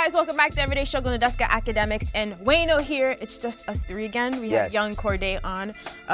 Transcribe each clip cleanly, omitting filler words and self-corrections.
guys? Welcome back to Everyday Struggle, Nadeska, Akademiks, and Wayno here. It's just us three again. We had Young Cordae on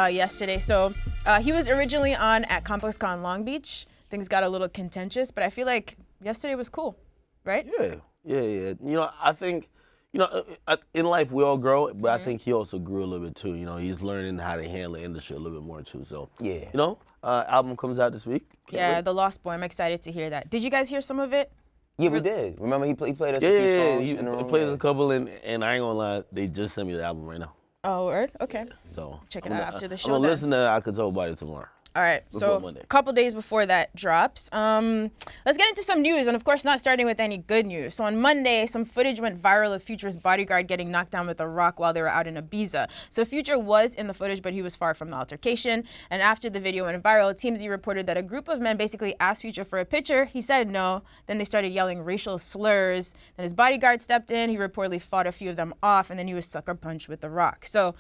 yesterday. So he was originally on at ComplexCon Long Beach. Things got a little contentious, but I feel like yesterday was cool, right? Yeah. You know, I think, you know, in life we all grow, but I think he also grew a little bit too. You know, he's learning how to handle the industry a little bit more too. So, you know, album comes out this week. Can't wait. The Lost Boy. I'm excited to hear that. Did you guys hear some of it? Yeah, we did. Remember, he played us a few songs in the room. He played us a couple, and I ain't gonna lie, they just sent me the album right now. Oh, word? Okay. So check it out after the show. I'm gonna listen to I Could Tell About It tomorrow. All right, so a couple days before that drops, let's get into some news, and of course not starting with any good news. So on Monday, some footage went viral of Future's bodyguard getting knocked down with a rock while they were out in Ibiza. So Future was in the footage, but he was far from the altercation. And after the video went viral, TMZ reported that a group of men basically asked Future for a picture. He said no. Then they started yelling racial slurs. Then his bodyguard stepped in. He reportedly fought a few of them off, and then he was sucker punched with the rock. So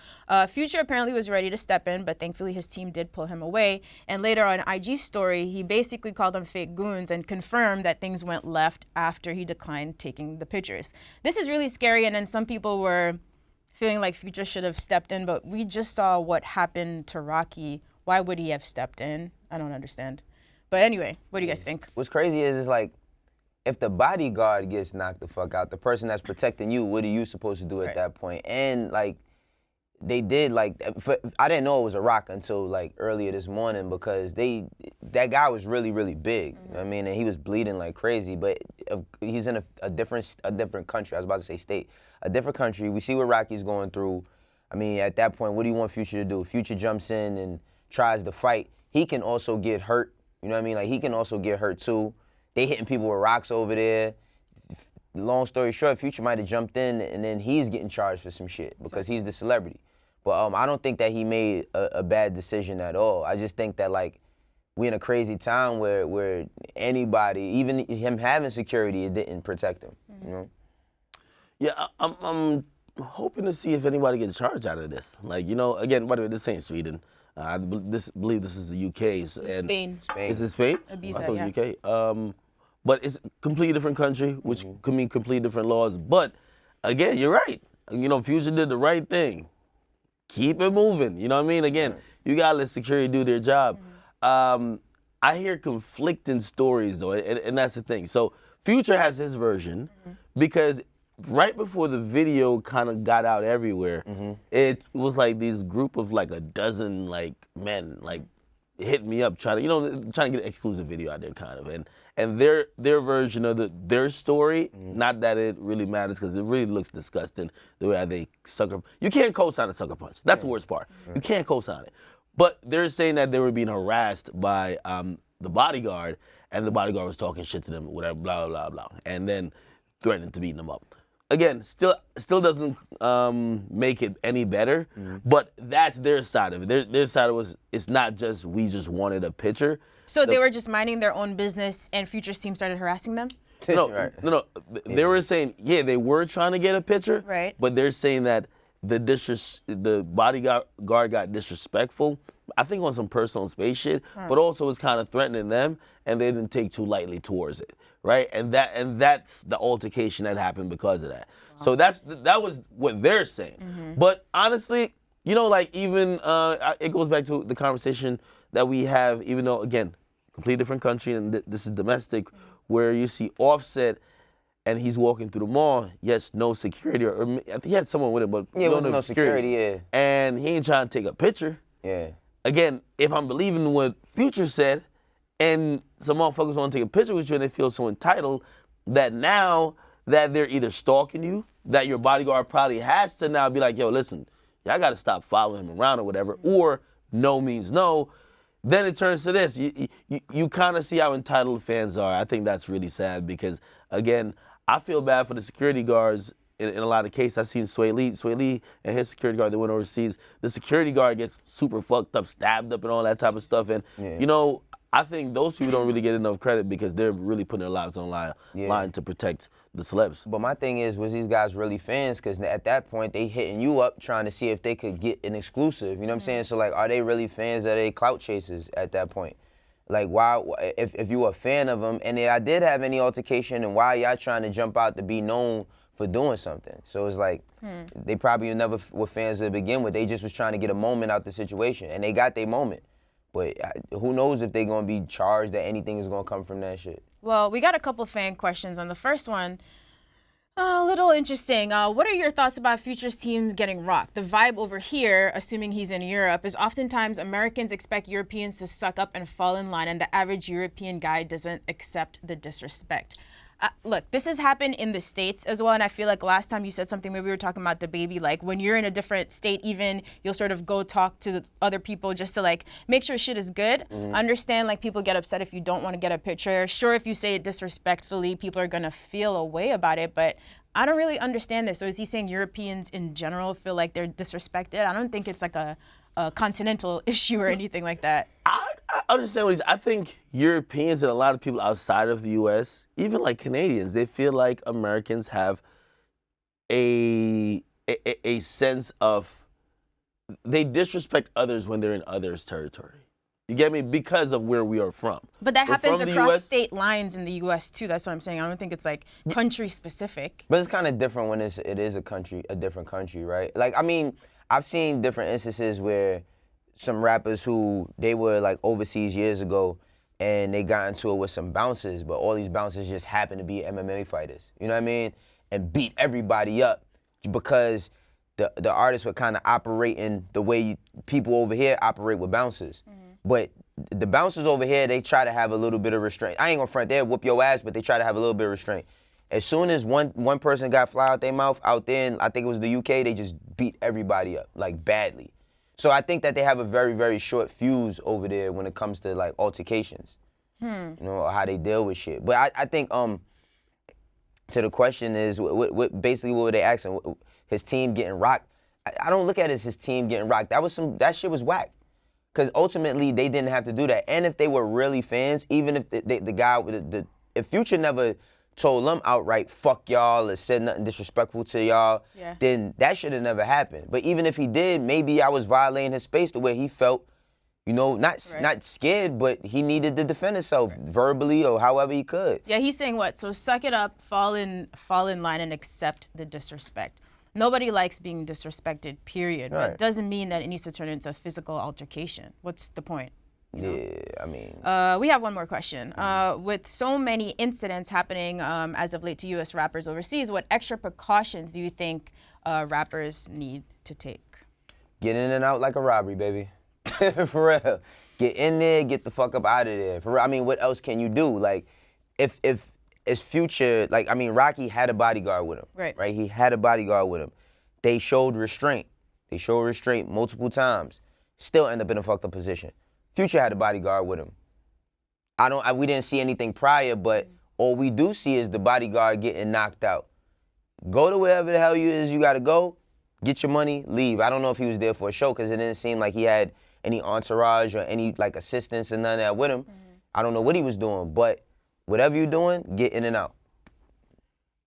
Future apparently was ready to step in, but thankfully his team did pull him away. And later on IG story, he basically called them fake goons and confirmed that things went left after he declined taking the pictures. This is really scary, and then some people were feeling like Future should have stepped in, but we just saw what happened to Rocky. Why would he have stepped in? I don't understand. But anyway, what do you guys think? What's crazy is like, if the bodyguard gets knocked the fuck out, the person that's protecting you, what are you supposed to do at that point? And like, they did like, I didn't know it was a rock until like earlier this morning because that guy was really, really big. You know what I mean? And he was bleeding like crazy, but he's in a different country. I was about to say state. A different country. We see what Rocky's going through. I mean, at that point, what do you want Future to do? Future jumps in and tries to fight. He can also get hurt. You know what I mean? Like, he can also get hurt too. They hitting people with rocks over there. Long story short, Future might have jumped in and then he's getting charged for some shit because he's the celebrity. But I don't think that he made a bad decision at all. I just think that like we're in a crazy time where anybody, even him having security, it didn't protect him. You know? Yeah, I'm hoping to see if anybody gets charged out of this. Like, you know, again, by the way, this ain't Sweden. I believe this is the UK. Spain. Is it Spain? Ibiza, I thought it was UK. But it's a completely different country, which could mean completely different laws. But again, you're right. You know, Future did the right thing. Keep it moving. You know what I mean? Again, you gotta let security do their job. I hear conflicting stories though, and that's the thing. So Future has his version because right before the video kind of got out everywhere, it was like this group of like a dozen like men like hit me up trying to get an exclusive video out there kind of, and their version of their story, not that it really matters because it really looks disgusting the way they sucker. You can't co-sign a sucker punch. That's the worst part. You can't co-sign it. But they're saying that they were being harassed by the bodyguard, and the bodyguard was talking shit to them, whatever, blah blah blah, and then threatening to beat them up. Again, still doesn't make it any better, but that's their side of it. Their side was it's not just we just wanted a picture. So they were just minding their own business, and Future's team started harassing them? No. They were saying, yeah, they were trying to get a picture, right? But they're saying that the bodyguard got disrespectful. I think on some personal space shit, but also was kind of threatening them, and they didn't take too lightly towards it, right? And that's the altercation that happened because of that. So that was what they're saying. But honestly, you know, like even it goes back to the conversation that we have, even though again, completely different country, and this is domestic, where you see Offset. And he's walking through the mall. Yes, no security, or I think he had someone with him, but it wasn't no security. And he ain't trying to take a picture. Again, if I'm believing what Future said, and some motherfuckers want to take a picture with you, and they feel so entitled that now that they're either stalking you, that your bodyguard probably has to now be like, yo, listen, y'all got to stop following him around or whatever, or no means no. Then it turns to this. You kind of see how entitled fans are. I think that's really sad because, again, I feel bad for the security guards in a lot of cases. I've seen Sway Lee and his security guard that went overseas. The security guard gets super fucked up, stabbed up and all that type of stuff. And, you know, I think those people don't really get enough credit because they're really putting their lives on line to protect the celebs. But my thing is, was these guys really fans? Because at that point, they hitting you up trying to see if they could get an exclusive. You know what I'm saying? So, like, are they really fans? Are they clout chasers at that point? Like, why, if you were a fan of him, and I did have any altercation, and why y'all trying to jump out to be known for doing something? So it's like, they probably never were fans to begin with. They just was trying to get a moment out the situation, and they got their moment. But who knows if they're going to be charged, that anything is going to come from that shit. Well, we got a couple fan questions on the first one. A little interesting. What are your thoughts about Future's team getting rocked? The vibe over here, assuming he's in Europe, is oftentimes Americans expect Europeans to suck up and fall in line, and the average European guy doesn't accept the disrespect. Look, this has happened in the States as well, and I feel like last time you said something, maybe we were talking about DaBaby, like when you're in a different state even, you'll sort of go talk to the other people just to like make sure shit is good. Understand like people get upset if you don't want to get a picture. Sure, if you say it disrespectfully, people are gonna feel a way about it, but I don't really understand this. So is he saying Europeans in general feel like they're disrespected? I don't think it's like a continental issue or anything like that. I understand what he's. I think Europeans and a lot of people outside of the U.S., even like Canadians, they feel like Americans have a sense of they disrespect others when they're in others' territory. You get me? Because of where we are from. But that happens across state lines in the U.S. too. That's what I'm saying. I don't think it's like country specific. But it's kind of different when it is a different country, right? Like, I mean, I've seen different instances where some rappers who they were like overseas years ago and they got into it with some bouncers, but all these bouncers just happen to be MMA fighters. You know what I mean? And beat everybody up because the artists were kind of operating the way people over here operate with bouncers. But the bouncers over here, they try to have a little bit of restraint. I ain't gonna front, they'll whoop your ass, but they try to have a little bit of restraint. As soon as one person got fly out their mouth out there, in, I think it was the UK, they just beat everybody up, like badly. So I think that they have a very, very short fuse over there when it comes to like altercations, you know, how they deal with shit. But I think, to the question is, basically what were they asking? His team getting rocked? I don't look at it as his team getting rocked. That shit was whack. Because ultimately, they didn't have to do that. And if they were really fans, even if the guy, if Future never told them outright, fuck y'all, or said nothing disrespectful to y'all, then that should have never happened. But even if he did, maybe I was violating his space the way he felt, you know, not scared, but he needed to defend himself verbally or however he could. Yeah, he's saying what? So suck it up, fall in line, and accept the disrespect. Nobody likes being disrespected, period. Right. But it doesn't mean that it needs to turn into a physical altercation. What's the point? You know? Yeah, I mean. We have one more question. With so many incidents happening as of late to U.S. rappers overseas, what extra precautions do you think rappers need to take? Get in and out like a robbery, baby. For real. Get in there, get the fuck up out of there. For real. I mean, what else can you do? Like, if it's Future, like, I mean, Rocky had a bodyguard with him. Right? He had a bodyguard with him. They showed restraint. They showed restraint multiple times. Still end up in a fucked up position. Future had a bodyguard with him. We didn't see anything prior, but all we do see is the bodyguard getting knocked out. Go to wherever the hell you gotta go, get your money, leave. I don't know if he was there for a show because it didn't seem like he had any entourage or any like assistants and none of that with him. I don't know what he was doing, but whatever you're doing, get in and out.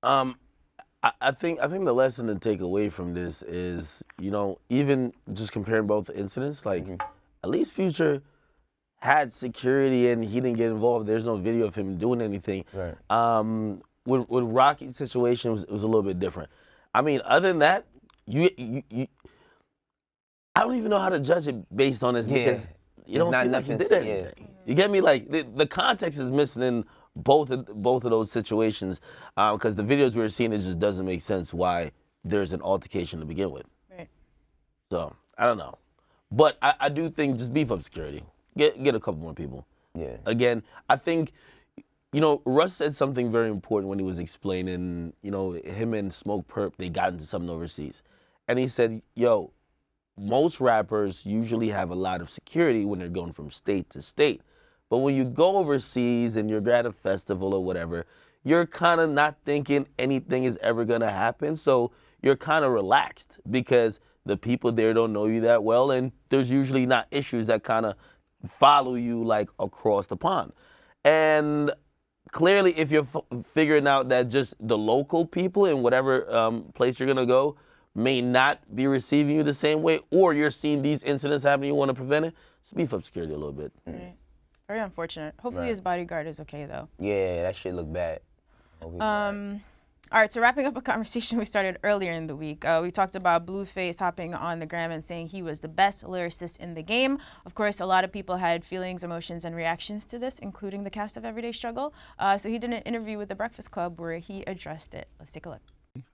I think the lesson to take away from this is, you know, even just comparing both incidents, like at least Future had security and he didn't get involved. There's no video of him doing anything. Right. With Rocky's situation, it was a little bit different. I mean, other than that, I don't even know how to judge it based on this because you don't feel like he did anything. You get me? Like the context is missing in both of those situations because the videos we were seeing, it just doesn't make sense why there's an altercation to begin with. Right. So I don't know, but I do think just beef up security. Get a couple more people. Yeah. Again, I think, you know, Russ said something very important when he was explaining, you know, him and Smoke Perp, they got into something overseas. And he said, yo, most rappers usually have a lot of security when they're going from state to state. But when you go overseas and you're at a festival or whatever, you're kind of not thinking anything is ever going to happen. So you're kind of relaxed because the people there don't know you that well. And there's usually not issues that kind of follow you like across the pond. And clearly, if you're figuring out that just the local people in whatever place you're going to go may not be receiving you the same way, or you're seeing these incidents happen, you want to prevent it, just beef up security a little bit. Right. Very unfortunate. Hopefully his bodyguard is okay though. Yeah, that shit look bad. All right, so wrapping up a conversation we started earlier in the week, we talked about Blueface hopping on the gram and saying he was the best lyricist in the game. Of course, a lot of people had feelings, emotions, and reactions to this, including the cast of Everyday Struggle. So he did an interview with The Breakfast Club where he addressed it. Let's take a look.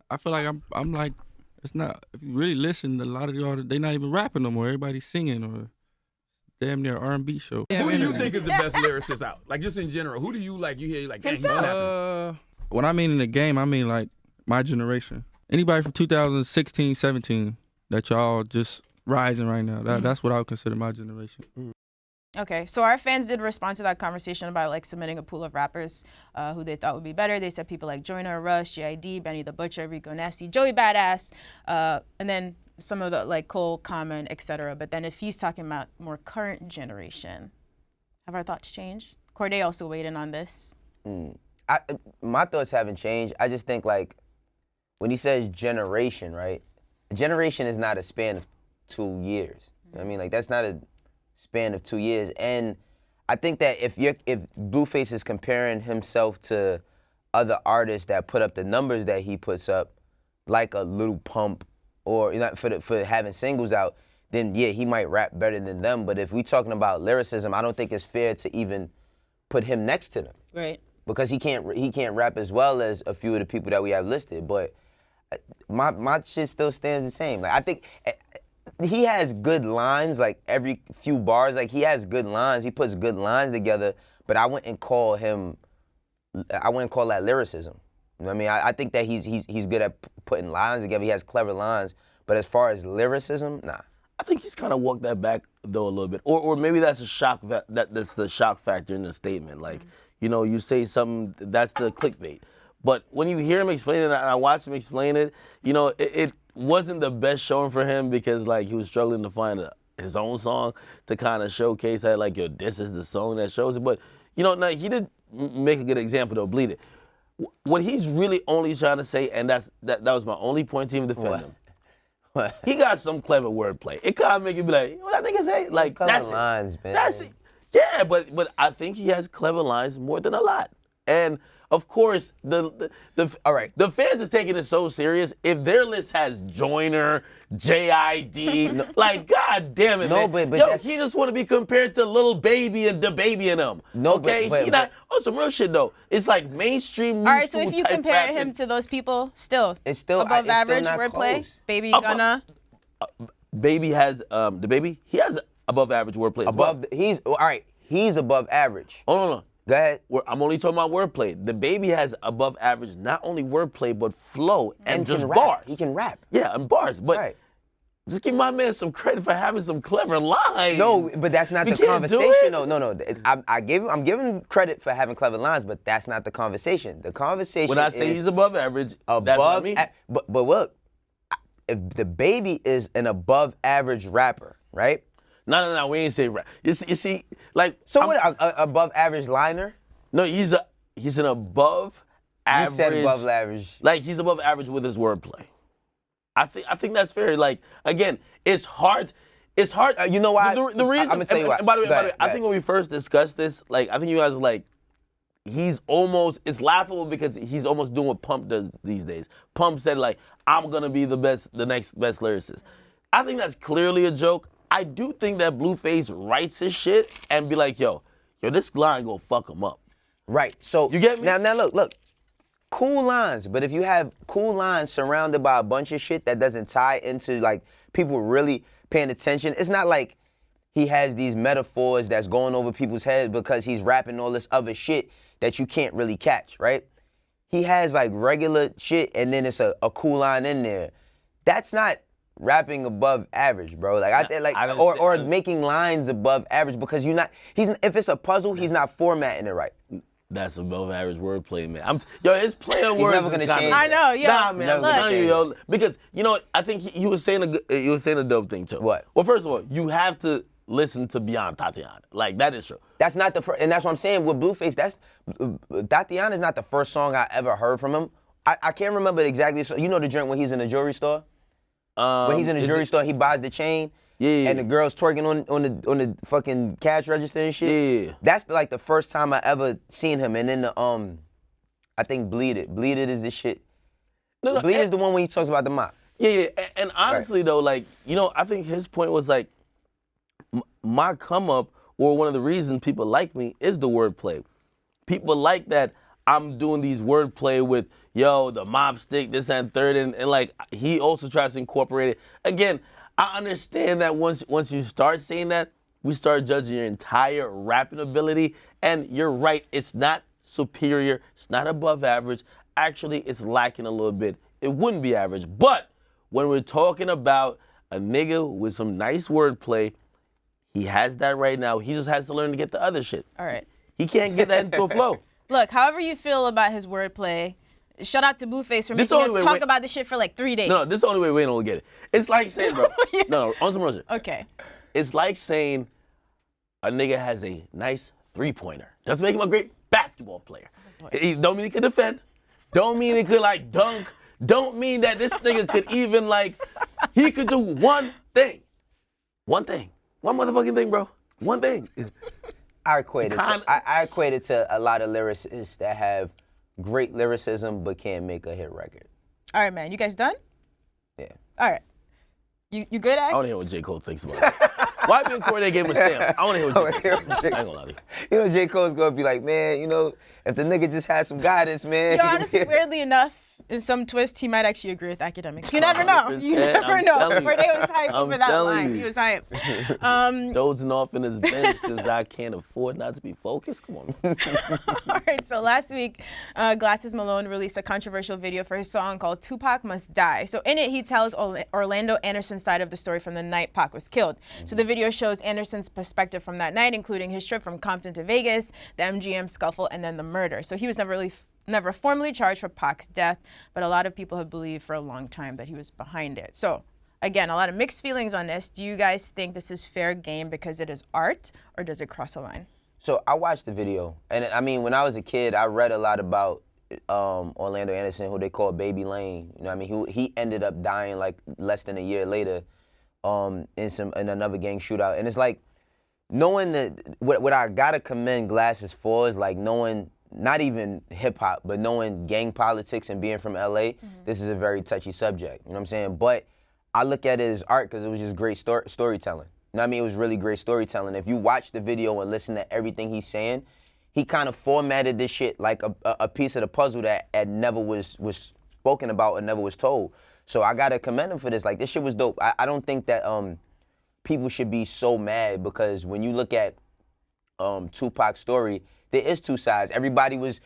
I feel like I'm like, it's not, if you really listen, a lot of y'all, they not even rapping no more. Everybody's singing or damn near R&B show. Who do you think is the best lyricist out? Like, just in general, who do you like, you hear, like, dang, he's snapping? When I mean in the game, I mean like my generation. Anybody from 2016, 17 that y'all just rising right now. That's what I would consider my generation. Okay, so our fans did respond to that conversation about like submitting a pool of rappers who they thought would be better. They said people like Joyner, Rush, J.I.D., Benny the Butcher, Rico Nasty, Joey Badass, and then some of the like Cole, Common, etc. But then if he's talking about more current generation, have our thoughts changed? Cordae also weighed in on this. My thoughts haven't changed. I just think like when he says generation, right? Generation is not a span of 2 years. You know what I mean? Like that's not a span of 2 years. And I think that if Blueface is comparing himself to other artists that put up the numbers that he puts up, like a Lil Pump or for having singles out, then yeah, he might rap better than them. But if we talking about lyricism, I don't think it's fair to even put him next to them. Right. Because he can't rap as well as a few of the people that we have listed. But my shit still stands the same. Like I think he has good lines, like every few bars, like he has good lines. He puts good lines together, but I wouldn't call that lyricism. You know what I mean? I think that he's good at putting lines together. He has clever lines, but as far as lyricism, nah. I think he's kind of walked that back though a little bit, or maybe that's a shock that's the shock factor in the statement. Like, you know, you say something that's the clickbait, but when you hear him explain it, and I watch him explain it, you know, it wasn't the best showing for him because like he was struggling to find his own song to kind of showcase that like, yo, this is the song that shows it. But you know, now he did make a good example though, Bleed It. What he's really only trying to say, and that was my only point to even defend him. What? He got some clever wordplay. It kind of make you be like, what that nigga say? Like clever lines, man. That's it. Yeah, but I think he has clever lines more than a lot. And of course, all right, the fans are taking it so serious. If their list has Joyner, J.I.D., like, God damn it, man. But yo, he just want to be compared to Lil Baby and DaBaby and them. No, okay? but he not, on some real shit, though. It's like mainstream All right, so if you compare him to those people, it's still above average wordplay. Baby Gunna. Baby has, DaBaby, he has above average wordplay as well. He's above average. Oh, no. Go ahead. I'm only talking about wordplay. DaBaby has above average, not only wordplay, but flow and just rap. bars. He can rap. Yeah, and bars. But just give my man some credit for having some clever lines. No, but that's not the conversation. No. I'm giving him credit for having clever lines, but that's not the conversation. The conversation when I say he's above average, that's what I mean. But look, if DaBaby is an above average rapper, right? No, we ain't say rap. You see, like. So what, above average liner? No, he's an above average. You said above average. Like, he's above average with his wordplay. I think that's fair. Like, again, it's hard. You know why? The reason, I'm gonna tell you why. By the way, I think when we first discussed this, like, I think you guys were like, it's laughable because he's almost doing what Pump does these days. Pump said, like, I'm gonna be the next best lyricist. I think that's clearly a joke. I do think that Blueface writes his shit and be like, yo, this line gonna fuck him up. Right. So you get me? Now look. Cool lines, but if you have cool lines surrounded by a bunch of shit that doesn't tie into like people really paying attention, it's not like he has these metaphors that's going over people's heads because he's rapping all this other shit that you can't really catch, right? He has like regular shit and then it's a cool line in there. That's not rapping above average, bro. Or making lines above average because if it's a puzzle, he's not formatting it right. That's above average wordplay, man. His play on words. He's never gonna change. I know, yeah. Nah, man, I'm telling you, yo. Because I think he was saying a dope thing too. What? Well, first of all, you have to listen to Beyond Tatiana. Like, that is true. That's not the first, and that's what I'm saying with Blueface. Tatiana is not the first song I ever heard from him. I can't remember exactly. So you know the joint when he's in the jewelry store. When he's in the jewelry store, he buys the chain, and the girls twerking on the fucking cash register and shit. Yeah. That's like the first time I ever seen him. And then the I think Bleed It is the shit. No, Bleed is the one when he talks about the mop. Yeah. And honestly though, like, you know, I think his point was like, my come up, or one of the reasons people like me is the wordplay. People like that I'm doing these wordplay with, yo, the mob stick, this and third, and like he also tries to incorporate it. Again, I understand that once you start saying that, we start judging your entire rapping ability, and you're right, it's not superior, it's not above average. Actually, it's lacking a little bit. It wouldn't be average. But when we're talking about a nigga with some nice wordplay, he has that right now. He just has to learn to get the other shit. All right. He can't get that into a flow. Look, however you feel about his wordplay, shout out to Blueface for This making us only way talk Wayne- about this shit for like 3 days. No, this is the only way Wayno will get it. It's like saying, bro. No, on some real shit. Okay. It's like saying a nigga has a nice three-pointer. Doesn't make him a great basketball player. He don't mean he could defend. Don't mean he could like dunk. Don't mean that this nigga could even like, he could do one thing. One thing. One motherfucking thing, bro. One thing. I equate it to a lot of lyricists that have great lyricism but can't make a hit record. All right, man. You guys done? Yeah. All right. You good, Ak? I want to hear what J. Cole thinks about this. YBN Cordae gave him a stamp. I want to hear what J. Cole thinks. I ain't gonna lie to you. You know, J. Cole's gonna be like, man, you know, if the nigga just had some guidance, man. Yo, honestly, weirdly enough, in some twist, he might actually agree with Akademiks. You never know. You never know. Cordae was hype over that line. He was hype. Dozing off in his bench because I can't afford not to be focused. Come on. All right, so last week, Glasses Malone released a controversial video for his song called Tupac Must Die. So in it, he tells Orlando Anderson's side of the story from the night Pac was killed. So the video shows Anderson's perspective from that night, including his trip from Compton to Vegas, the MGM scuffle, and then the murder. So he was never formally charged for Pac's death, but a lot of people have believed for a long time that he was behind it. So again, a lot of mixed feelings on this. Do you guys think this is fair game because it is art, or does it cross a line? So I watched the video, and I mean, when I was a kid, I read a lot about Orlando Anderson, who they call Baby Lane. You know what I mean? He ended up dying like less than a year later in another gang shootout. And it's like, knowing that, what I gotta commend Glasses for is like knowing, not even hip hop, but knowing gang politics and being from LA, this is a very touchy subject. You know what I'm saying? But I look at it as art because it was just great storytelling. You know what I mean? It was really great storytelling. If you watch the video and listen to everything he's saying, he kind of formatted this shit like a piece of the puzzle that never was spoken about and never was told. So I gotta commend him for this. Like, this shit was dope. I don't think that people should be so mad, because when you look at Tupac's story, there is two sides. Everybody was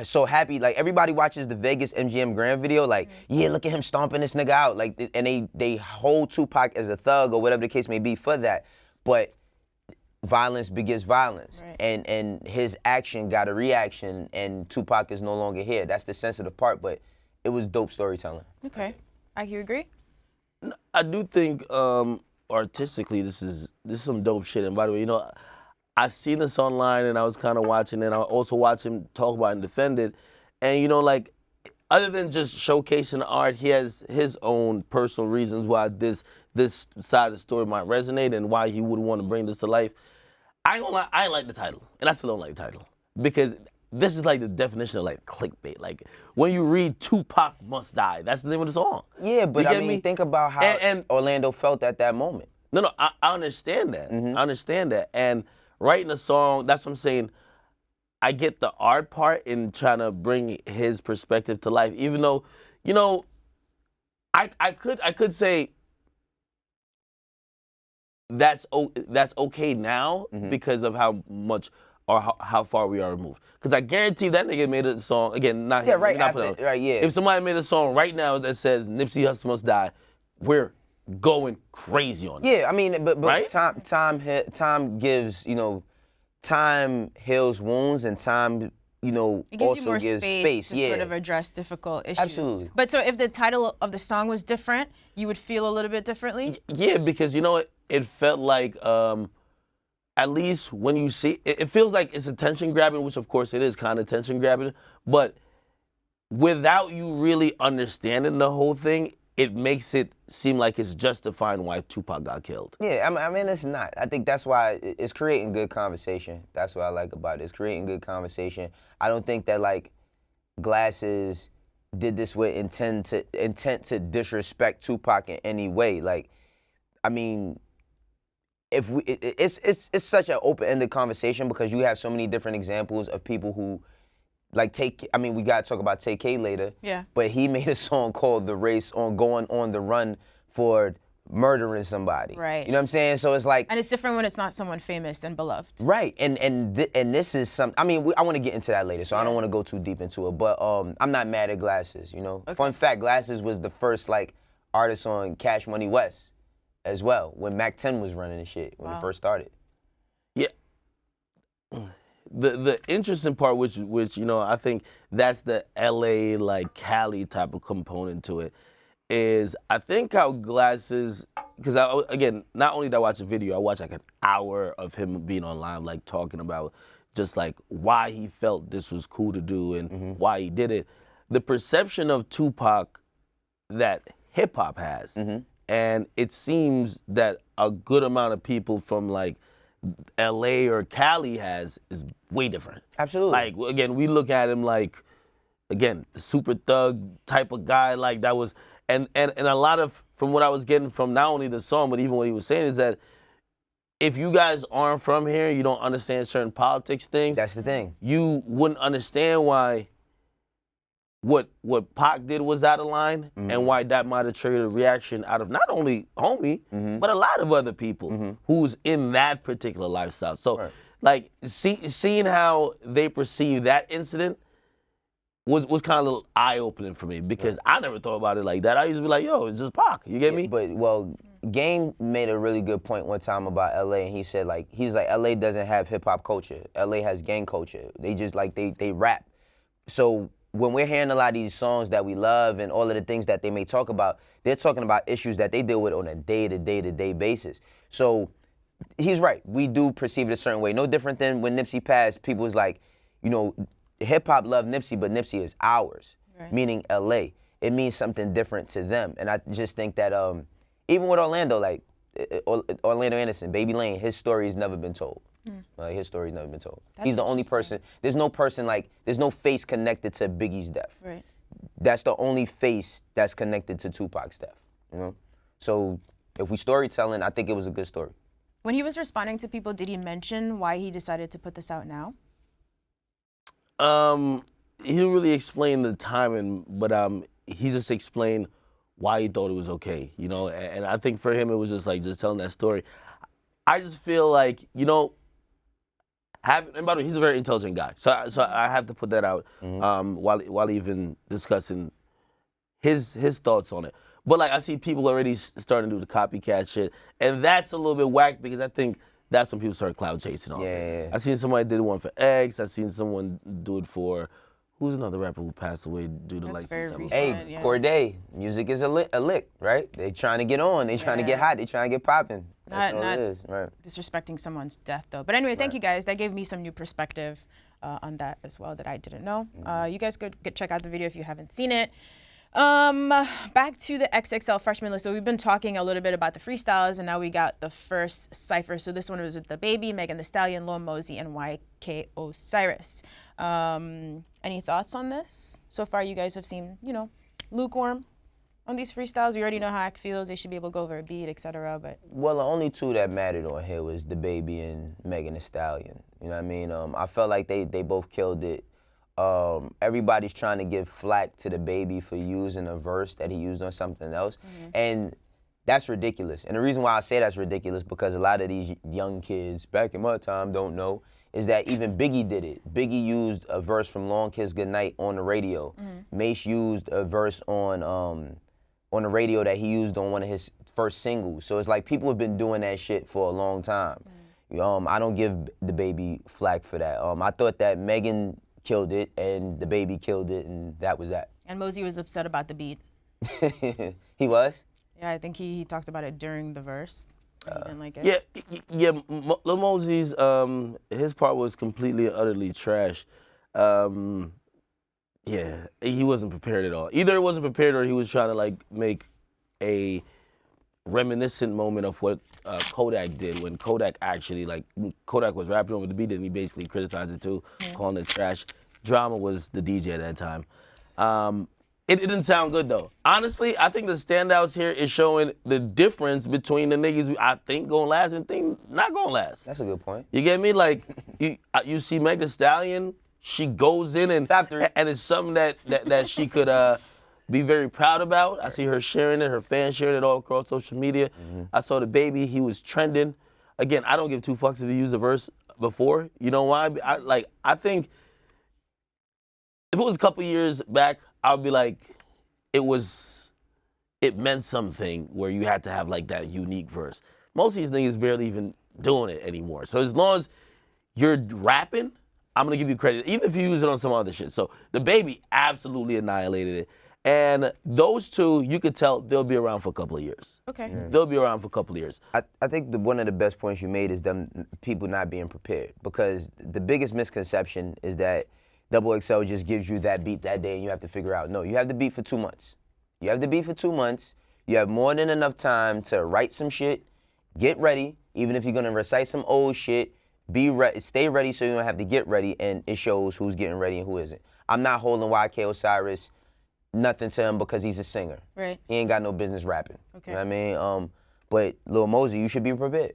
so happy. Like, everybody watches the Vegas MGM Grand video, like, yeah, look at him stomping this nigga out. Like, and they hold Tupac as a thug or whatever the case may be for that. But violence begets violence. Right. And his action got a reaction, and Tupac is no longer here. That's the sensitive part, but it was dope storytelling. Okay. You agree? I do think artistically this is some dope shit. And by the way, you know, I seen this online and I was kind of watching it. And I also watched him talk about it and defend it. And, you know, like, other than just showcasing art, he has his own personal reasons why this side of the story might resonate and why he would want to bring this to life. I ain't gonna lie, I ain't like the title. And I still don't like the title. Because this is like the definition of like clickbait. Like, when you read Tupac Must Die, that's the name of the song. Yeah, but I mean, think about how Orlando felt at that moment. No, I understand that. I understand that. And writing a song, that's what I'm saying. I get the art part in trying to bring his perspective to life, even though, you know, I could say that's okay now because of how much or how far we are removed. Because I guarantee that nigga made a song, again, not him. Right after, right, yeah. If somebody made a song right now that says Nipsey Hussle must die, we're going crazy on it. Yeah, I mean, but right? time gives, you know, time heals wounds, and time, you know, it gives also you more gives space to yeah. sort of address difficult issues. Absolutely. But so if the title of the song was different, you would feel a little bit differently? Yeah, because, you know, it felt like, at least when you see, it feels like it's attention grabbing, which of course it is kind of attention grabbing, but without you really understanding the whole thing, it makes it seem like it's justifying why Tupac got killed. Yeah, I mean, it's not. I think that's why it's creating good conversation. That's what I like about it. It's creating good conversation. I don't think that, like, Glasses did this with intent to disrespect Tupac in any way. Like, I mean, if we, it's such an open-ended conversation because you have so many different examples of people who, like, I mean, we gotta talk about Tay-K later. Yeah. But he made a song called "The Race" on going on the run for murdering somebody. Right. You know what I'm saying? So it's like. And it's different when it's not someone famous and beloved. Right. And this is some. I mean, I want to get into that later, so I don't want to go too deep into it. But I'm not mad at Glasses. You know. Okay. Fun fact: Glasses was the first like artist on Cash Money West, as well, when Mac 10 was running and shit when it first started. Yeah. The interesting part, which you know, I think that's the LA like Cali type of component to it, is I think how Glasses, because again, not only did I watch a video, I watched like an hour of him being online, like talking about just like why he felt this was cool to do and why he did it. The perception of Tupac that hip hop has, and it seems that a good amount of people from like LA or Cali has is way different. Absolutely. Like, again, we look at him like, again, the super thug type of guy, like that was, and a lot of, from what I was getting from not only the song, but even what he was saying is that if you guys aren't from here, you don't understand certain politics things. That's the thing. You wouldn't understand why what Pac did was out of line, and why that might have triggered a reaction out of not only homie, but a lot of other people who's in that particular lifestyle. So, like, seeing how they perceive that incident was kind of a little eye-opening for me, because I never thought about it like that. I used to be like, yo, it's just Pac, you get me? But, well, Game made a really good point one time about LA, and he said, like, LA doesn't have hip-hop culture. LA has gang culture. They just, like, they rap. So when we're hearing a lot of these songs that we love and all of the things that they may talk about, they're talking about issues that they deal with on a day-to-day basis. So he's right. We do perceive it a certain way. No different than when Nipsey passed, people was like, you know, hip-hop loved Nipsey, but Nipsey is ours, meaning LA. It means something different to them. And I just think that even with Orlando, like Orlando Anderson, Baby Lane, his story has never been told. His story's never been told. He's the only person. There's no person like. There's no face connected to Biggie's death. Right. That's the only face that's connected to Tupac's death. You know. So if we storytelling, I think it was a good story. When he was responding to people, did he mention why he decided to put this out now? He didn't really explain the timing, but he just explained why he thought it was okay. You know, and I think for him it was just like just telling that story. I just feel like, you know. And by the way, he's a very intelligent guy, so I have to put that out while even discussing his thoughts on it. But like I see people already starting to do the copycat shit, and that's a little bit whack because I think that's when people start cloud chasing off. Yeah. I seen somebody did one for X. I seen someone do it for who's another rapper who passed away due to That's like very September. recent. Hey, Cordae, music is a lick, right? They trying to get on. They trying to get hot. They trying to get popping. That's all it is, right? Disrespecting someone's death, though. But anyway, thank you guys. That gave me some new perspective on that as well that I didn't know. You guys could check out the video if you haven't seen it. Back to the XXL Freshman list. So we've been talking a little bit about the freestyles, and now we got the first Cypher. So this one was with DaBaby, Megan Thee Stallion, Lil Mosey, and YK Osiris. Any thoughts on this? So far, you guys have seemed, you know, lukewarm on these freestyles. We already know how Ak feels. They should be able to go over a beat, etc. But well, the only two that mattered on here was DaBaby and Megan Thee Stallion. You know what I mean? I felt like they both killed it. Everybody's trying to give flack to DaBaby for using a verse that he used on something else, and that's ridiculous. And the reason why I say that's ridiculous because a lot of these young kids back in my time don't know is that even Biggie did it. Biggie used a verse from Long Kiss Goodnight on the radio. Mace used a verse on the radio that he used on one of his first singles. So it's like people have been doing that shit for a long time. I don't give DaBaby flack for that. I thought that Megan killed it and DaBaby killed it, and that was that. And Mosey was upset about the beat. He was? Yeah, I think he talked about it during the verse. He didn't like it. Yeah. Lil Mosey's his part was completely and utterly trash. Yeah, he wasn't prepared at all. Either he wasn't prepared or he was trying to like make a reminiscent moment of what Kodak did when Kodak actually, Kodak was rapping over the beat and he basically criticized it too, calling it trash. Drama was the DJ at that time. It didn't sound good though. Honestly, I think the standouts here is showing the difference between the niggas I think gonna last and think not gonna last. That's a good point. You get me? Like, you see Meg Thee Stallion, she goes in and it's something that she could be very proud about. I see her sharing it, her fans sharing it all across social media. I saw DaBaby, he was trending. Again, I don't give two fucks if he used a verse before. You know why? I think if it was a couple years back, I would be like, it meant something where you had to have like that unique verse. Most of these niggas barely even doing it anymore. So as long as you're rapping, I'm gonna give you credit, even if you use it on some other shit. So DaBaby absolutely annihilated it. And those two, you could tell they'll be around for a couple of years. Okay. They'll be around for a couple of years. I think one of the best points you made is people not being prepared, because the biggest misconception is that XXL just gives you that beat that day and you have to figure out. No, you have the beat for 2 months. You have the beat for 2 months. You have more than enough time to write some shit, get ready, even if you're gonna recite some old shit, stay ready so you don't have to get ready, and it shows who's getting ready and who isn't. I'm not holding YK Osiris nothing to him because he's a singer. Right. He ain't got no business rapping. Okay. You know what I mean? But Lil Mosey, you should be prepared.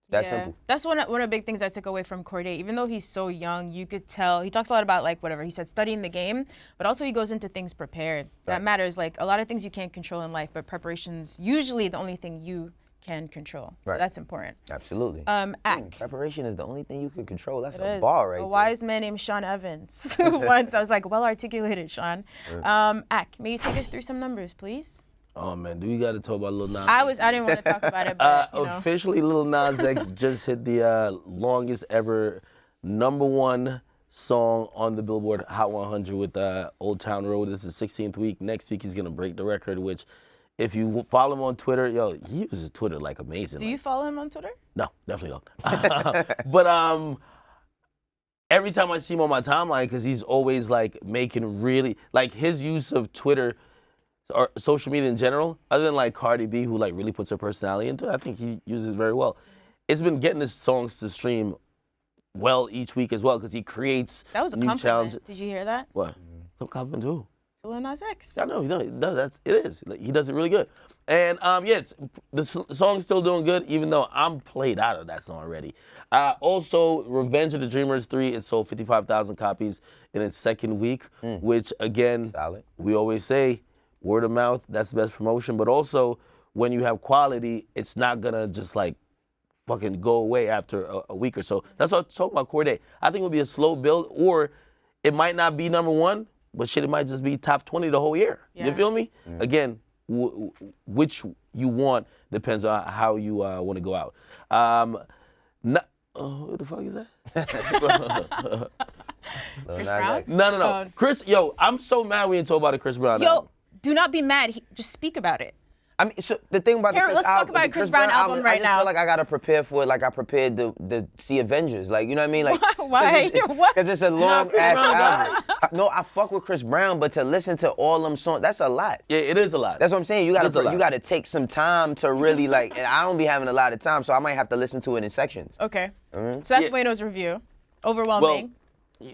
That's simple. That's one of the big things I took away from Cordae. Even though he's so young, you could tell, he talks a lot about he said, studying the game, but also he goes into things prepared. That matters. Like, a lot of things you can't control in life, but preparation's usually the only thing you can control. So that's important. Absolutely. Ak. Preparation is the only thing you can control. That's It a is. bar right A there. wise man named Sean Evans. Once I was like, well articulated, Sean. Ak, may you take us through some numbers, please? Oh man, do we gotta talk about Lil Nas? I didn't want to talk about it, but you know. Officially, Lil Nas X just hit the longest ever #1 song on the Billboard Hot 100 with Old Town Road. This is 16th week. Next week he's gonna break the record, which if you follow him on Twitter, he uses Twitter like amazing. Do you follow him on Twitter? No, definitely don't. But every time I see him on my timeline, because he's always like making really, like his use of Twitter or social media in general, other than like Cardi B, who like really puts her personality into it, I think he uses it very well. It's been getting his songs to stream well each week as well, because he creates That was a new compliment. challenges. Did you hear that? What? Some compliment to who? Lil Nas X. I know, it is. He does it really good. And the song's still doing good, even though I'm played out of that song already. Also, Revenge of the Dreamers 3, it sold 55,000 copies in its second week, which again, Solid. we always say, word of mouth, that's the best promotion. But also, when you have quality, it's not gonna just like fucking go away after a week or so. That's what I was talking about Cordae. I think it'll be a slow build, or it might not be #1, but shit, it might just be top 20 the whole year. Yeah. You feel me? Again, which you want depends on how you want to go out. Who the fuck is that? Chris Brown? No. Chris, I'm so mad we didn't talk about the Chris Brown Yo, album. do not be mad. Just speak about it. I mean, so the thing about Here, the Chris let's talk album, about the Chris Brown album right I just now. feel like I gotta prepare for it, like I prepared to see Avengers. Like, you know what I mean? Like, Why? Because it's a long ass Brown album. No, I fuck with Chris Brown, but to listen to all them songs, that's a lot. Yeah, it is a lot. That's what I'm saying. You It is a lot. gotta take some time to really like. And I don't be having a lot of time, so I might have to listen to it in sections. Okay. So that's Wayno's review. Overwhelming. Well,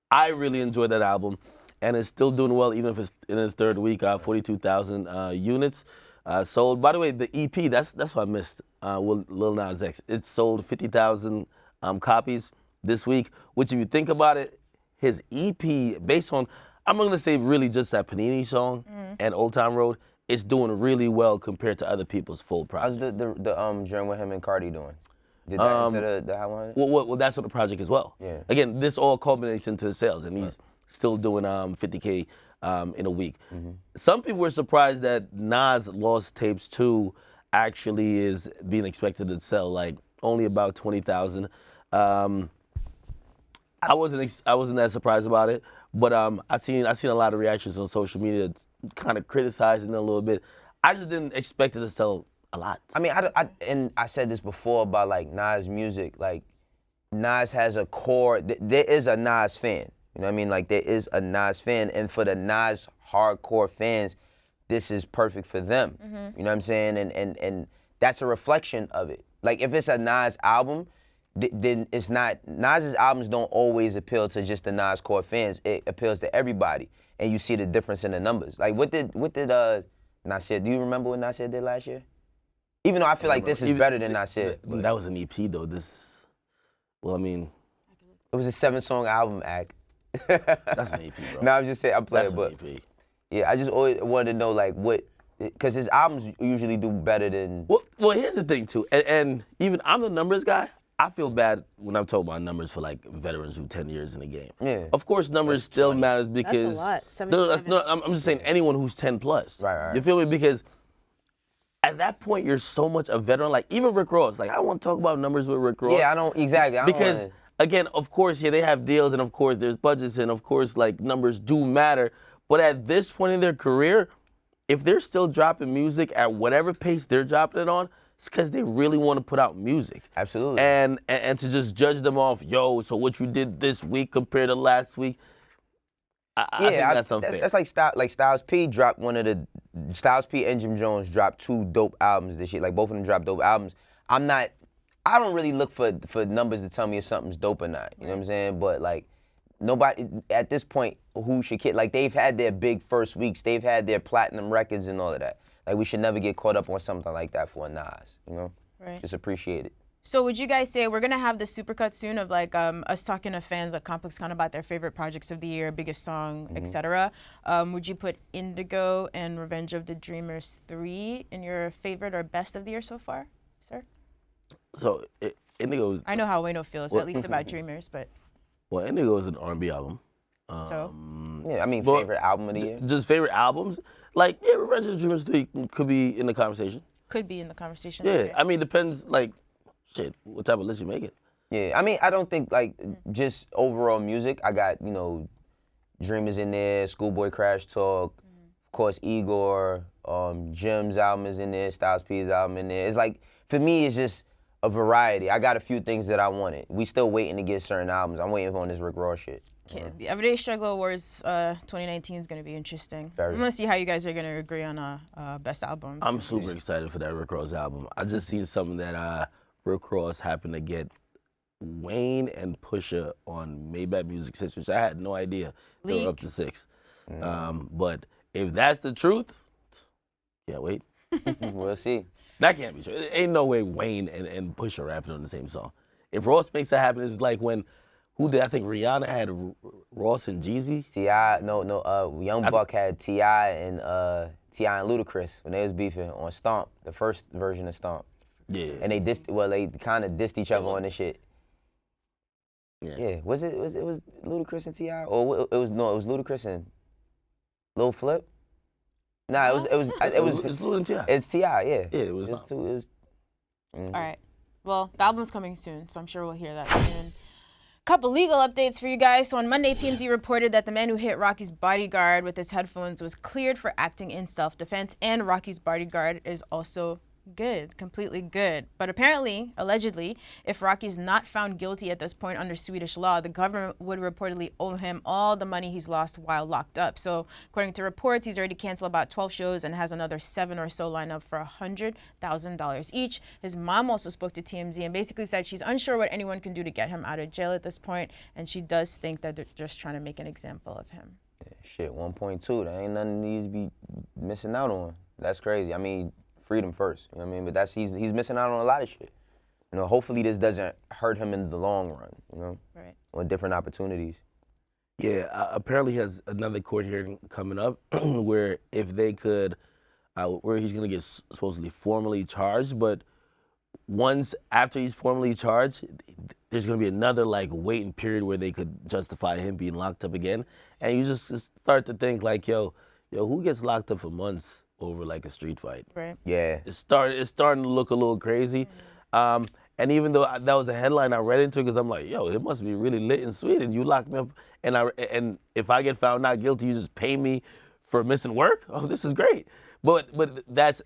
I really enjoyed that album, and it's still doing well, even if it's in its third week. 42,000 units sold. By the way, the EP, that's what I missed with Lil Nas X. It sold 50,000 copies this week, which if you think about it, his EP, based on, I'm going to say really just that Panini song and Old Town Road, it's doing really well compared to other people's full projects. How's the joint with him and Cardi doing? Did that into the Hot 100? Well, that's what the project as well. Yeah. Again, this all culminates into the sales, and he's still doing 50K in a week. Some people were surprised that Nas Lost Tapes 2 actually is being expected to sell like only about 20,000. I wasn't that surprised about it, but I seen a lot of reactions on social media kind of criticizing it a little bit. I just didn't expect it to sell a lot. I mean, and I said this before about like Nas music. Like Nas has a core. There is a Nas fan. You know what I mean? Like there is a Nas fan, and for the Nas hardcore fans, this is perfect for them. You know what I'm saying? And that's a reflection of it. Like if it's a Nas album, then it's not, Nas's albums don't always appeal to just the Nas core fans. It appeals to everybody. And you see the difference in the numbers. Like what did Nasir, do you remember what Nasir did last year? Even though I feel like this is better than Nasir. That was an EP though. Well, I mean. It was a 7-song album, Ak. That's an EP, bro. No, I'm just saying, I'm playing, That's but. an EP. Yeah, I just always wanted to know like what, because his albums usually do better than. Well, here's the thing too, and even I'm the numbers guy. I feel bad when I'm talking about numbers for like veterans who 10 years in the game. Yeah. Of course, numbers still matters because. That's a lot. 77. No, I'm just saying anyone who's 10 plus. Right. You feel me? Because at that point, you're so much a veteran. Like even Rick Ross. Like I want to talk about numbers with Rick Ross. Yeah, I don't exactly. I don't Because wanna... again, of course, yeah, they have deals, and of course, there's budgets, and of course, like numbers do matter. But at this point in their career, if they're still dropping music at whatever pace they're dropping it on, it's because they really want to put out music. Absolutely. And to just judge them off, yo, so what you did this week compared to last week, I think that's unfair. That's like Styles P dropped Styles P and Jim Jones dropped 2 dope albums this year. Like both of them dropped dope albums. I don't really look for numbers to tell me if something's dope or not. You know what I'm saying? But like nobody at this point who should care. Like they've had their big first weeks. They've had their platinum records and all of that. Like we should never get caught up on something like that for a Nas. You know? Right. Just appreciate it. So would you guys say we're gonna have the supercut soon of like us talking to fans like Complex Con about their favorite projects of the year, biggest song, etc. Would you put Indigo and Revenge of the Dreamers 3 in your favorite or best of the year so far, sir? So Indigo. I know how Wayno feels, at least about Dreamers, but. Well, Indigo is an R&B album. So? Yeah, I mean Well, favorite album of the year. Just favorite albums. Like yeah, Revenge of the Dreamers 3 could be in the conversation. Could be in the conversation. Yeah, Okay. I mean depends like. Shit, what type of list you make it? Yeah, I mean, I don't think, like, just overall music, I got, you know, Dreamers in there, Schoolboy Crash Talk, of course, Igor, Jim's album is in there, Styles P's album in there. It's like, for me, it's just a variety. I got a few things that I wanted. We still waiting to get certain albums. I'm waiting on this Rick Ross shit. Okay, the Everyday Struggle Awards 2019 is going to be interesting. Very. I'm going to see how you guys are going to agree on best albums. I'm super excited for that Rick Ross album. I just seen something that Rick Ross happened to get Wayne and Pusha on Maybach Music 6, which I had no idea they were up to 6. But if that's the truth, can't wait. We'll see. That can't be true. There ain't no way Wayne and Pusha rapping on the same song. If Ross makes that happen, it's like when, who did I think Rihanna had Ross and Jeezy? T.I., Young Buck had T.I. and Ludacris when they was beefing on Stomp, the first version of Stomp. Yeah. And they kind of dissed each other on this shit. Yeah. Was it Ludacris and T.I.? Or it was Ludacris and Lil Flip? Nah, it was It's Lil and T.I. It's T.I., yeah. Yeah, it was. All right. Well, the album's coming soon, so I'm sure we'll hear that soon. Couple legal updates for you guys. So on Monday, TMZ reported that the man who hit Rocky's bodyguard with his headphones was cleared for acting in self-defense, and Rocky's bodyguard is also good, completely good. But apparently, allegedly, if Rocky's not found guilty at this point under Swedish law, the government would reportedly owe him all the money he's lost while locked up. So according to reports, he's already canceled about 12 shows and has another 7 or so lined up for $100,000 each. His mom also spoke to TMZ and basically said she's unsure what anyone can do to get him out of jail at this point, and she does think that they're just trying to make an example of him. Yeah, shit, 1.2, that ain't nothing he needs to be missing out on. That's crazy. I mean, freedom first, you know what I mean? But he's missing out on a lot of shit. You know, hopefully this doesn't hurt him in the long run, you know? Right. Or different opportunities. Yeah, apparently he has another court hearing coming up where if they could, where he's gonna get supposedly formally charged, but once after he's formally charged, there's gonna be another like waiting period where they could justify him being locked up again. And you just start to think like, yo, who gets locked up for months over like a street fight? Right. Yeah. It's starting to look a little crazy. And even though that was a headline I read into, because I'm like, yo, it must be really lit in Sweden. You locked me up, and if I get found not guilty, you just pay me for missing work? Oh, this is great. But that's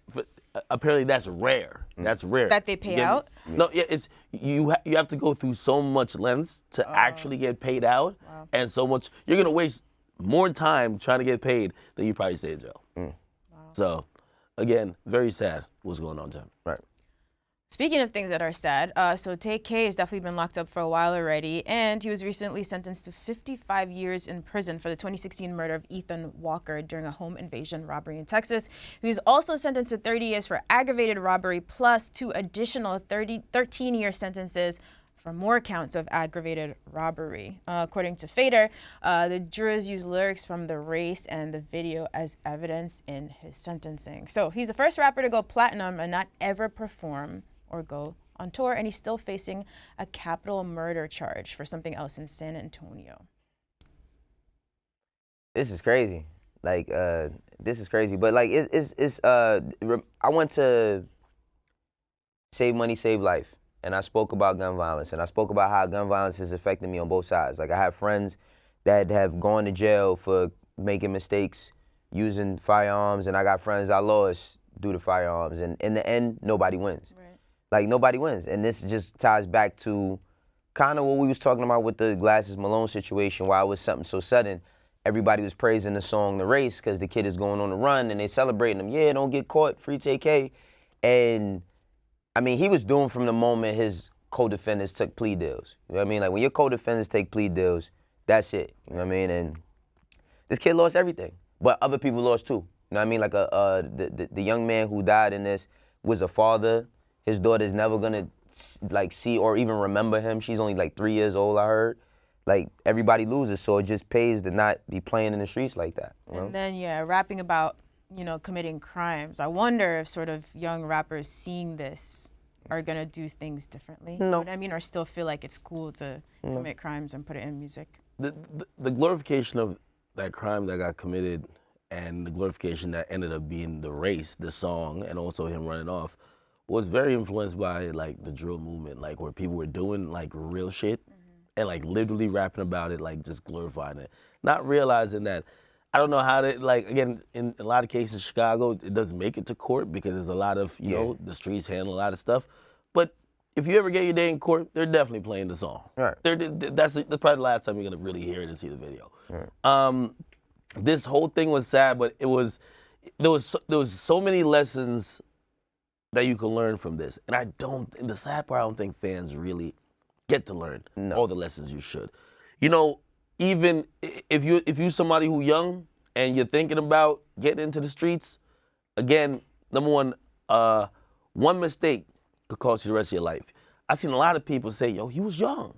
apparently that's rare. That's rare. That they pay out? No, yeah, it's you have to go through so much lengths to actually get paid out, and so much you're gonna waste more time trying to get paid than you probably stay in jail. Wow. So, again, very sad what's going on, John. Right. Speaking of things that are sad, so Tay-K has definitely been locked up for a while already, and he was recently sentenced to 55 years in prison for the 2016 murder of Ethan Walker during a home invasion robbery in Texas. He was also sentenced to 30 years for aggravated robbery plus 2 additional 13-year sentences for more counts of aggravated robbery. According to Fader, the jurors used lyrics from The Race and the video as evidence in his sentencing. So he's the first rapper to go platinum and not ever perform or go on tour, and he's still facing a capital murder charge for something else in San Antonio. This is crazy. Like, this is crazy. But like, I went to Save Money, Save Life, and I spoke about gun violence, and I spoke about how gun violence is affecting me on both sides. Like, I have friends that have gone to jail for making mistakes using firearms, and I got friends I lost due to firearms, and in the end, nobody wins. Right. Like, nobody wins. And this just ties back to kind of what we was talking about with the Glasses Malone situation, why it was something so sudden. Everybody was praising the song The Race because the kid is going on the run, and they celebrating him. Yeah, don't get caught, free Tay-K. And, I mean, he was doomed from the moment his co-defendants took plea deals. You know what I mean? Like, when your co-defendants take plea deals, that's it. You know what I mean? And this kid lost everything. But other people lost too. You know what I mean? Like, the young man who died in this was a father. His daughter's never gonna like see or even remember him. She's only like 3 years old, I heard. Like, everybody loses, so it just pays to not be playing in the streets like that. You know? And then, yeah, rapping about, you know, committing crimes. I wonder if sort of young rappers seeing this are gonna do things differently. No. You know what I mean? Or still feel like it's cool to commit crimes and put it in music. The glorification of that crime that got committed and the glorification that ended up being The Race, the song, and also him running off, was very influenced by like the drill movement, like where people were doing like real shit and like literally rapping about it, like just glorifying it. Not realizing that, I don't know how to, like, again, in a lot of cases in Chicago, it doesn't make it to court because there's a lot of, you know, the streets handle a lot of stuff. But if you ever get your day in court, they're definitely playing the song. Right. That's probably the last time you're gonna really hear it and see the video. Right. This whole thing was sad, but there was so many lessons that you can learn from this. And the sad part, I don't think fans really get to learn all the lessons you should. You know, even if you're somebody who's young and you're thinking about getting into the streets, again, number one, one mistake could cost you the rest of your life. I've seen a lot of people say, yo, he was young.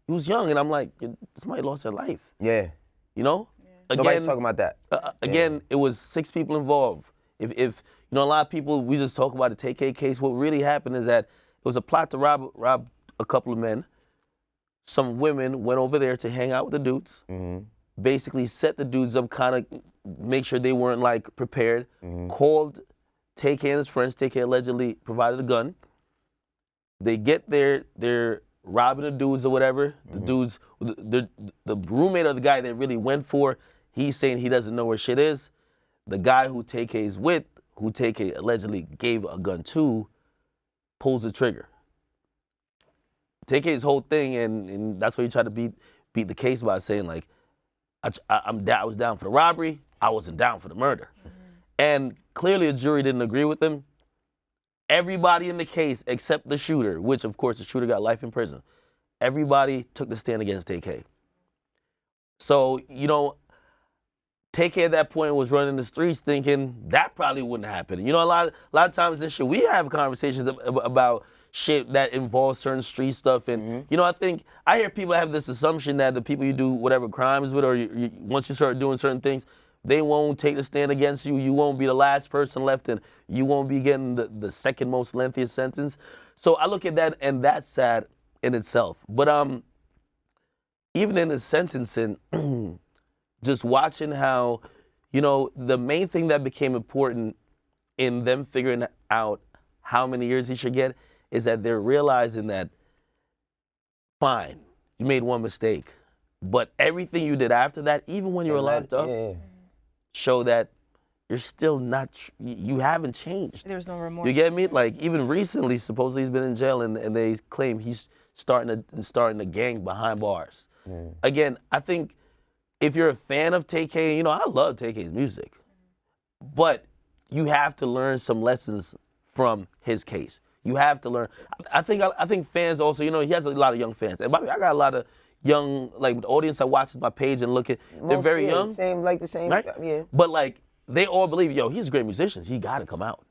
He was young, and I'm like, somebody lost their life. Yeah. You know? Again, Nobody's talking about that. Again, it was 6 people involved. If you know, a lot of people, we just talk about the Tay-K case. What really happened is that it was a plot to rob a couple of men. Some women went over there to hang out with the dudes, basically set the dudes up, kind of make sure they weren't like prepared, called Tay-K and his friends. Tay-K allegedly provided a gun. They get there, they're robbing the dudes or whatever. The dudes, the roommate of the guy they really went for, he's saying he doesn't know where shit is. The guy who Tay-K's with, who Tay-K allegedly gave a gun to, pulls the trigger. Tay-K's whole thing, and that's what he tried to beat the case by saying, like, I was down for the robbery, I wasn't down for the murder. And clearly a jury didn't agree with him. Everybody in the case except the shooter, which of course the shooter got life in prison, everybody took the stand against Tay-K. So, you know, Tay-K at that point was running the streets thinking that probably wouldn't happen. You know, a lot of times this shit, we have conversations about shit that involves certain street stuff. And, you know, I hear people have this assumption that the people you do whatever crimes with, or once you start doing certain things, they won't take the stand against you. You won't be the last person left, and you won't be getting the second most lengthiest sentence. So I look at that, and that's sad in itself. But even in the sentencing, just watching how, you know, the main thing that became important in them figuring out how many years he should get is that they're realizing that, fine, you made one mistake, but everything you did after that, even when you were locked up, show that you're still not, you haven't changed. There's no remorse. You get me? Like, even recently, supposedly he's been in jail, and they claim he's starting a gang behind bars. Again, I think if you're a fan of Tay-K, you know, I love Tay-K's music, but you have to learn some lessons from his case. You have to learn. I think fans also, you know, he has a lot of young fans. And by the way, I got a lot of young, like the audience that watches my page and look at, they're very young. The same, right? Yeah. But like, they all believe, yo, he's a great musician. He got to come out.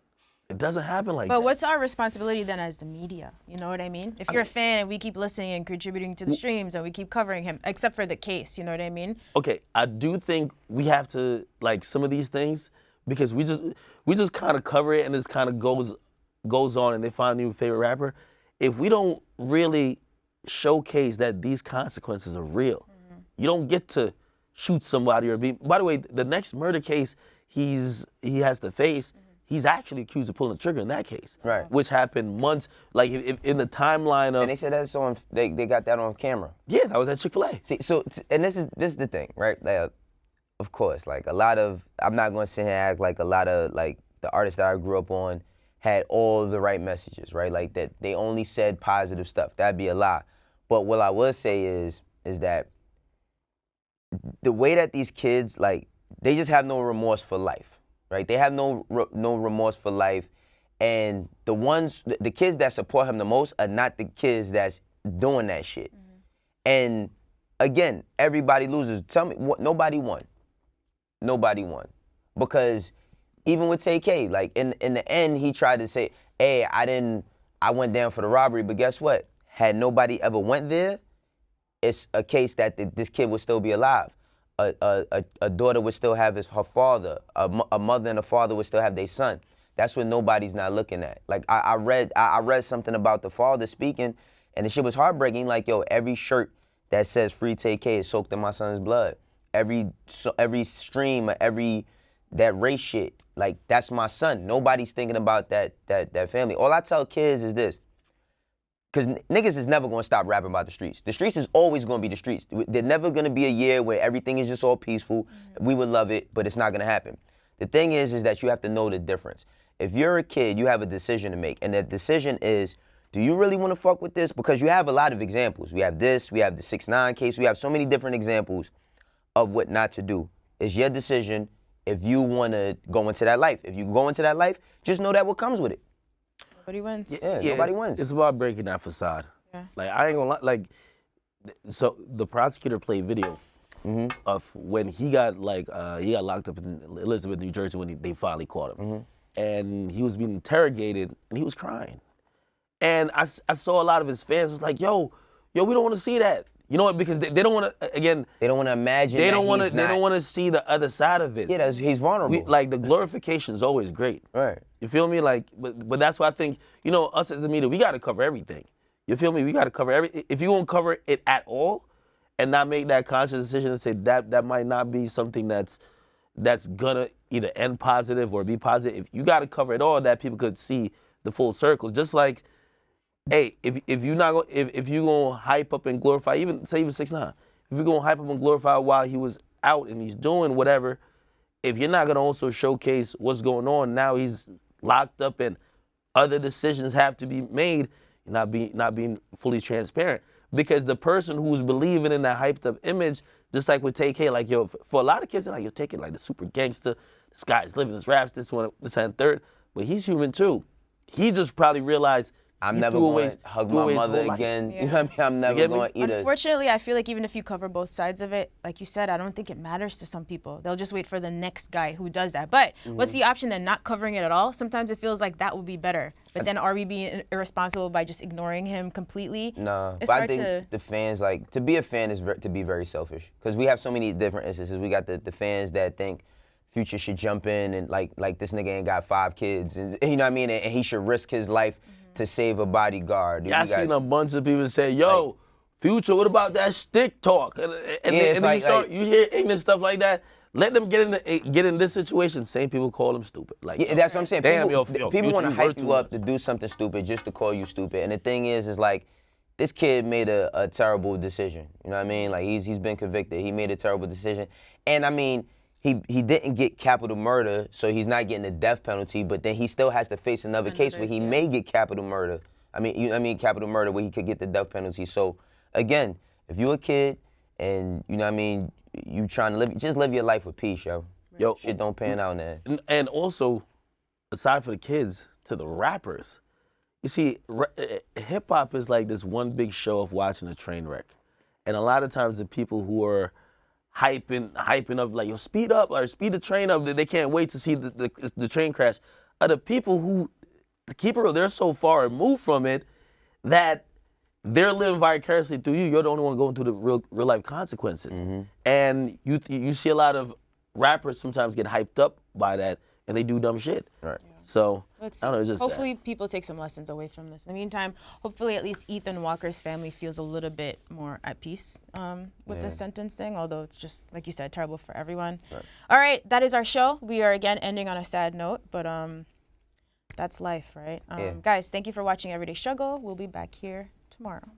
It doesn't happen like that. But what's our responsibility then as the media? You know what I mean? If you're a fan and we keep listening and contributing to the streams and we keep covering him, except for the case, you know what I mean? Okay, I do think we have to, like, some of these things, because we just kind of cover it and this kind of goes on and they find a new favorite rapper. If we don't really showcase that these consequences are real, you don't get to shoot somebody or be. By the way, the next murder case he has to face, he's actually accused of pulling the trigger in that case, right? Which happened months, like if in the timeline of. And they said that's on. They got that on camera. Yeah, that was at Chick-fil-A. See, so and this is the thing, right? Like, of course, like a lot of, I'm not going to sit here and act like a lot of like the artists that I grew up on had all the right messages, right? Like that they only said positive stuff. That'd be a lie. But what I will say is that the way that these kids, like, they just have no remorse for life, right? They have no remorse for life, and the kids that support him the most are not the kids that's doing that shit. And again, everybody loses. Tell me, nobody won. Nobody won, because even with Tay-K, like in the end, he tried to say, "Hey, I went down for the robbery," but guess what? Had nobody ever went there, it's a case that this kid would still be alive. A daughter would still have her father. A mother and a father would still have their son. That's what nobody's not looking at. Like I read something about the father speaking, and the shit was heartbreaking. Like, yo, every shirt that says "Free Tay-K" is soaked in my son's blood. Every stream, that race shit, like, that's my son. Nobody's thinking about that family. All I tell kids is this. Because niggas is never going to stop rapping about the streets. The streets is always going to be the streets. There's never going to be a year where everything is just all peaceful. We would love it, but it's not going to happen. The thing is that you have to know the difference. If you're a kid, you have a decision to make, and that decision is, do you really want to fuck with this? Because you have a lot of examples. We have this, we have the 6ix9ine case, we have so many different examples of what not to do. It's your decision if you want to go into that life. If you go into that life, just know that what comes with it. Nobody wins. Yeah, nobody wins. It's about breaking that facade. Yeah. Like, I ain't gonna lie, like, so the prosecutor played video of when he got locked up in Elizabeth, New Jersey, when they finally caught him. And he was being interrogated and he was crying. And I saw a lot of his fans was like, yo, we don't want to see that. You know what? Because they don't want to, again. They don't want to imagine. They don't want to see the other side of it. Yeah, he's vulnerable. Like, the glorification is always great. Right. You feel me? Like, but that's why I think, you know, us as the media, we got to cover everything. You feel me? We got to cover everything. If you won't cover it at all and not make that conscious decision and say that might not be something that's gonna either end positive or be positive, if you got to cover it all, that people could see the full circle. Just like, hey, if you gonna hype up and glorify, even 6ix9ine, if you're gonna hype up and glorify while he was out and he's doing whatever, if you're not gonna also showcase what's going on, now he's locked up and other decisions have to be made, not being fully transparent. Because the person who's believing in that hyped up image, just like with Tay-K, like, yo, for a lot of kids, they're like, yo, Tay-K, like the super gangster, this guy's living his raps, this one, this and third, but he's human too. He just probably realized, I'm never going to hug my mother again. Yeah. You know what I mean? I'm never going to eat Unfortunately, I feel like even if you cover both sides of it, like you said, I don't think it matters to some people. They'll just wait for the next guy who does that. But what's the option then? Not covering it at all? Sometimes it feels like that would be better. But then are we being irresponsible by just ignoring him completely? No, it's but hard I think the fans, like, to be a fan is to be very selfish. Because we have so many different instances. We got the fans that think Future should jump in and like this nigga ain't got 5 kids. And you know what I mean? And he should risk his life to save a bodyguard. Yeah, I seen a bunch of people say, yo, like, Future, what about that stick talk? And you hear ignorant stuff like that. Let them get in this situation. Same people call them stupid. Like, yeah, that's what I'm saying. Damn, people want to hype you up to do something stupid just to call you stupid. And the thing is like, this kid made a terrible decision. You know what I mean? Like, he's been convicted. He made a terrible decision. And I mean, he didn't get capital murder, so he's not getting the death penalty, but then he still has to face another case where he may get capital murder. Capital murder where he could get the death penalty. So again, if you're a kid and you know what I mean, you trying to just live your life with peace, yo. Shit don't pan out, man. And also, aside for the kids, to the rappers. You see, hip hop is like this one big show of watching a train wreck, and a lot of times the people who are hyping up like, yo, speed up or speed the train up, they can't wait to see the train crash, are the people who, to keep it real, they're so far removed from it that they're living vicariously through you. You're the only one going through the real life consequences. And you see a lot of rappers sometimes get hyped up by that, and they do dumb shit. Right. So, Let's I don't know, it's just hopefully sad. people take some lessons away from this. In the meantime, hopefully at least Ethan Walker's family feels a little bit more at peace with the sentencing, although it's just, like you said, terrible for everyone. Right. All right, that is our show. We are again ending on a sad note, but that's life, right? Guys, thank you for watching Everyday Struggle. We'll be back here tomorrow.